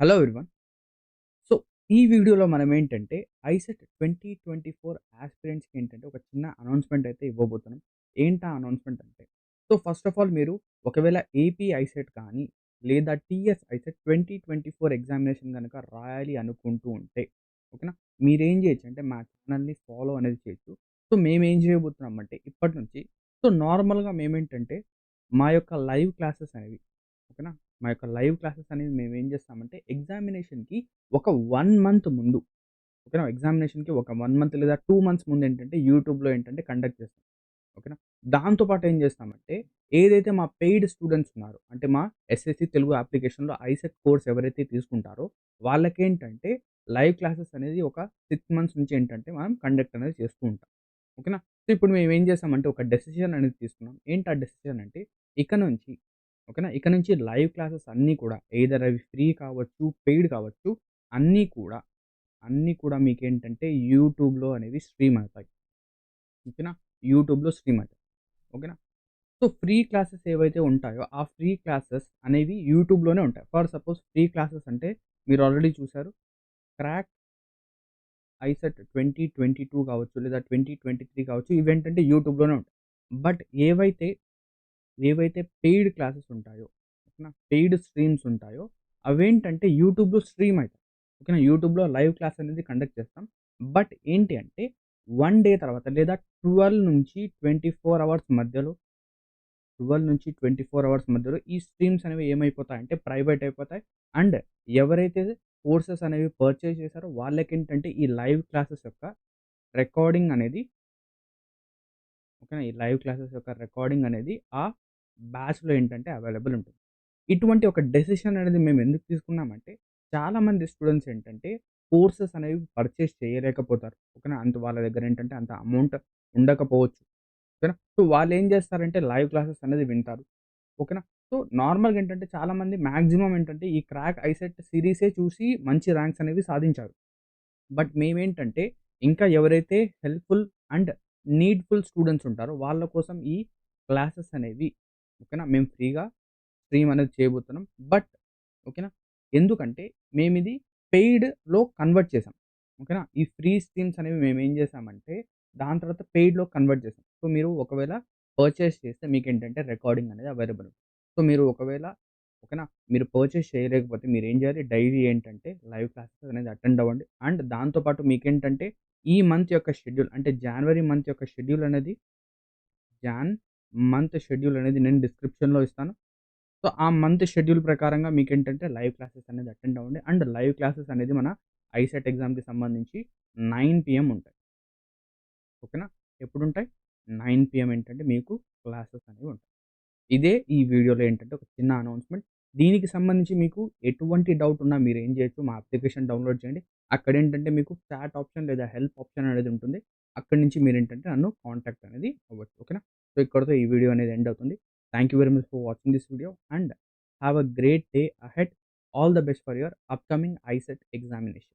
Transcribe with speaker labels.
Speaker 1: Hello everyone. So, ఈ వీడియోలో మనమేంటంటే, ICET 2024 యాస్పిరెంట్స్‌కి ఏంటంటే, ఒక చిన్న అనౌన్స్‌మెంట్ అయితే ఇవ్వబోతున్నాం. ఏంటా అనౌన్స్‌మెంట్ అంటే, సో, ఫస్ట్ ఆఫ్ ఆల్ మీరు ఒకవేళ ఏపీ ఐసెట్ కానీ, లేదా టీఎస్ ఐసెట్ 2024 ఎగ్జామినేషన్ గనక రాయాలి అనుకుంటూ ఉంటే, ఓకేనా? మీరేం చేయొచ్చంటే, మా ఛానెల్‌ని ఫాలో అనేది చేయొచ్చు. సో, మేమేం చేయబోతున్నామంటే, ఇప్పటి నుంచి సో, నార్మల్‌గా మేమేంటంటే, మా యొక్క లైవ్ క్లాసెస్ అనేవి ఓకేనా? మా యొక్క లైవ్ క్లాసెస్ అనేవి మేమేం చేస్తామంటే, ఎగ్జామినేషన్‌కి ఒక 1 మంత్ ముందు ఓకేనా? ఎగ్జామినేషన్‌కి ఒక 1 మంత్ లేదా 2 మంత్స్ ముందేంటంటే, యూట్యూబ్‌లో ఏంటంటే కండక్ట్ చేస్తాం. ఓకేనా? దాంతో పాటు ఏం చేస్తామంటే, ఏదైతే మా పెయిడ్ స్టూడెంట్స్ ఉన్నారో, అంటే మా ఎస్ఎస్‌సి తెలుగు అప్లికేషన్‌లో ఐసెట్ కోర్స్ ఎవరైతే తీసుకుంటారో, వాళ్ళకేంటంటే లైవ్ క్లాసెస్ అనేది ఒక 6 మంత్స్ నుంచి ఏంటంటే, మనం కండక్ట్ అనేది చేస్తూ ఉంటాం. ఓకేనా? సో, ఇప్పుడు మేమేం చేసామంటే, ఒక డెసిషన్ అనేది తీసుకున్నాం. ఏంటి ఆ డెసిషన్ అంటే, ఇక నుంచి ఓకేనా? ఇక నుంచి లైవ్ క్లాసెస్ అన్నీ కూడా ఎయిదర్ అవి ఫ్రీ కావచ్చు, పెయిడ్ కావచ్చు, అన్నీ కూడా, అన్నీ కూడా మీకేంటంటే యూట్యూబ్‌లో అనేవి స్ట్రీమ్ అవుతాయి. ఓకేనా? యూట్యూబ్‌లో స్ట్రీమ్ అవుతాయి. ఓకేనా? సో, ఫ్రీ క్లాసెస్ ఏవైతే ఉంటాయో, ఆ ఫ్రీ క్లాసెస్ అనేవి యూట్యూబ్‌లోనే ఉంటాయి. ఫర్ సపోజ్ ఫ్రీ క్లాసెస్ అంటే మీరు ఆల్రెడీ చూసారు. క్రాక్ ఐసెట్ 2022 కావచ్చు, లేదా 2023 కావచ్చు, ఇవేంటంటే యూట్యూబ్‌లోనే ఉంటాయి. బట్ ఏవైతే పెయిడ్ క్లాసెస్ ఉంటాయో, ఓకేనా? పెయిడ్ స్ట్రీమ్స్ ఉంటాయో, అవేంటంటే యూట్యూబ్‌లో స్ట్రీమ్ అయితాయి. ఓకేనా? యూట్యూబ్‌లో లైవ్ క్లాస్ అనేది కండక్ట్ చేస్తాం. బట్ ఏంటి అంటే, 1 డే తర్వాత లేదా 12-24 అవర్స్ మధ్యలో 12-24 అవర్స్ మధ్యలో ఈ స్ట్రీమ్స్ అనేవి ఏమైపోతాయంటే ప్రైవేట్ అయిపోతాయి. అండ్ ఎవరైతే కోర్సెస్ అనేవి పర్చేజ్ చేశారో వాళ్ళకేంటంటే ఈ లైవ్ క్లాసెస్ యొక్క రికార్డింగ్ అనేది ఓకేనా? ఈ లైవ్ క్లాసెస్ యొక్క రికార్డింగ్ అనేది ఆ బ్యాచ్‌లో ఏంటంటే అవైలబుల్ ఉంటుంది. ఇటువంటి ఒక డెసిషన్ అనేది మేము ఎందుకు తీసుకున్నామంటే, చాలామంది స్టూడెంట్స్ ఏంటంటే, కోర్సెస్ అనేవి పర్చేస్ చేయలేకపోతారు. ఓకేనా? అంత వాళ్ళ దగ్గర ఏంటంటే అంత అమౌంట్ ఉండకపోవచ్చు. ఓకేనా? సో, వాళ్ళేం చేస్తారంటే లైవ్ క్లాసెస్ అనేది వింటారు. ఓకేనా? సో, నార్మల్‌గా ఏంటంటే చాలామంది మాక్సిమం ఏంటంటే ఈ క్రాక్ ఐసెట్ సీరీసే చూసి మంచి ర్యాంక్స్ అనేవి సాధించారు. బట్ మేమేంటంటే ఇంకా ఎవరైతే హెల్ప్‌ఫుల్ అండ్ నీడ్‌ఫుల్ స్టూడెంట్స్ ఉంటారో వాళ్ళ కోసం ఈ క్లాసెస్ అనేవి ఓకేనా? మేము ఫ్రీగా స్ట్రీమ్ అనేది చేయబోతున్నాం. బట్ ఓకేనా? ఎందుకంటే మేమిది పెయిడ్‌లో కన్వర్ట్ చేసాం. ఓకేనా? ఈ ఫ్రీ స్ట్రీమ్స్ అనేవి మేమేం చేసామంటే దాని తర్వాత పెయిడ్‌లో కన్వర్ట్ చేసాం. సో, మీరు ఒకవేళ పర్చేస్ చేస్తే మీకేంటంటే రికార్డింగ్ అనేది అవైలబుల్. సో, మీరు ఒకవేళ ఓకేనా? మీరు పర్చేస్ చేయలేకపోతే మీరేం చేయాలి? డైలీ ఏంటంటే లైవ్ క్లాసెస్ అనేది అటెండ్ అవ్వండి. అండ్ దాంతో పాటు మీకేంటంటే ఈ మంత్ యొక్క షెడ్యూల్ అంటే జాన్వరి మంత్ యొక్క షెడ్యూల్ అనేది జాన్ మంత్ షెడ్యూల్ అనేది నేను డిస్క్రిప్షన్‌లో ఇస్తాను. సో, ఆ మంత్ షెడ్యూల్ ప్రకారంగా మీకేంటంటే లైవ్ క్లాసెస్ అనేది అటెండ్ అవ్వండి. అండ్ లైవ్ క్లాసెస్ అనేది మన ఐసెట్ ఎగ్జామ్‌కి సంబంధించి 9 పీఎం ఉంటాయి. ఓకేనా? ఎప్పుడుంటాయి? 9 పీఎం ఏంటంటే మీకు క్లాసెస్ అనేవి ఉంటాయి. ఇదే ఈ వీడియోలో ఏంటంటే ఒక చిన్న అనౌన్స్‌మెంట్. దీనికి సంబంధించి మీకు ఎటువంటి డౌట్ ఉన్నా మీరేం చేయొచ్చు, మా అప్లికేషన్ డౌన్‌లోడ్ చేయండి. అక్కడేంటంటే మీకు చాట్ ఆప్షన్ లేదా హెల్ప్ ఆప్షన్ అనేది ఉంటుంది. అక్కడి నుంచి మీరేంటంటే నన్ను కాంటాక్ట్ అనేది అవ్వచ్చు. ఓకేనా? సో, ఇక్కడితో ఈ వీడియో అనేది ఎండ్ అవుతుంది. Thank you very much for watching this video and have a great day ahead. All the best for your upcoming ICET examination.